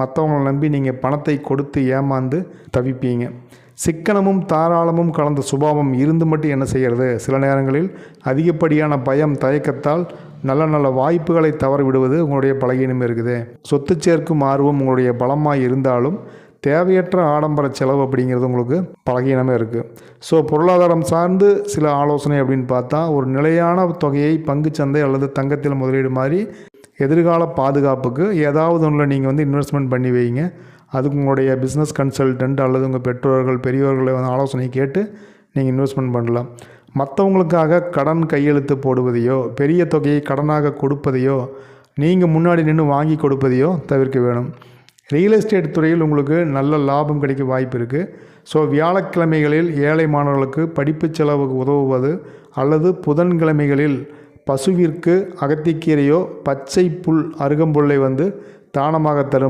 மற்றவங்களை நம்பி நீங்கள் பணத்தை கொடுத்து ஏமாந்து தவிப்பீங்க. சிக்கனமும் தாராளமும் கலந்த சுபாவம் இருந்து மட்டும் என்ன செய்கிறது, சில நேரங்களில் அதிகப்படியான பயம் தயக்கத்தால் நல்ல நல்ல வாய்ப்புகளை தவற விடுவது உங்களுடைய பலகீனமே இருக்குது. சொத்து சேர்க்கும் ஆர்வம் உங்களுடைய பலமாக இருந்தாலும் தேவையற்ற ஆடம்பர செலவு அப்படிங்கிறது உங்களுக்கு பலகீனமே இருக்குது. ஸோ பொருளாதாரம் சார்ந்து சில ஆலோசனை அப்படின்னு பார்த்தா, ஒரு நிலையான தொகையை பங்குச்சந்தை அல்லது தங்கத்தில் முதலீடு மாதிரி எதிர்கால பாதுகாப்புக்கு ஏதாவது ஒன்றில் நீங்கள் இன்வெஸ்ட்மெண்ட் பண்ணி வைங்க. அதுக்கு உங்களுடைய பிஸ்னஸ் கன்சல்டன்ட் அல்லது உங்கள் பெற்றோர்கள் பெரியவர்களை ஆலோசனை கேட்டு நீங்கள் இன்வெஸ்ட்மெண்ட் பண்ணலாம். மற்றவங்களுக்காக கடன் கையெழுத்து போடுவதையோ பெரிய தொகையை கடனாக கொடுப்பதையோ நீங்கள் முன்னாடி நின்று வாங்கி கொடுப்பதையோ தவிர்க்க வேணும். ரியல் எஸ்டேட் துறையில் உங்களுக்கு நல்ல லாபம் கிடைக்க வாய்ப்பு இருக்குது. ஸோ வியாழக்கிழமைகளில் ஏழை மாணவர்களுக்கு படிப்பு செலவுக்கு உதவுவது அல்லது புதன்கிழமைகளில் பசுவிற்கு அகத்திக்கீரையோ பச்சை புல் அருகம்புல்லை தானமாக தரும்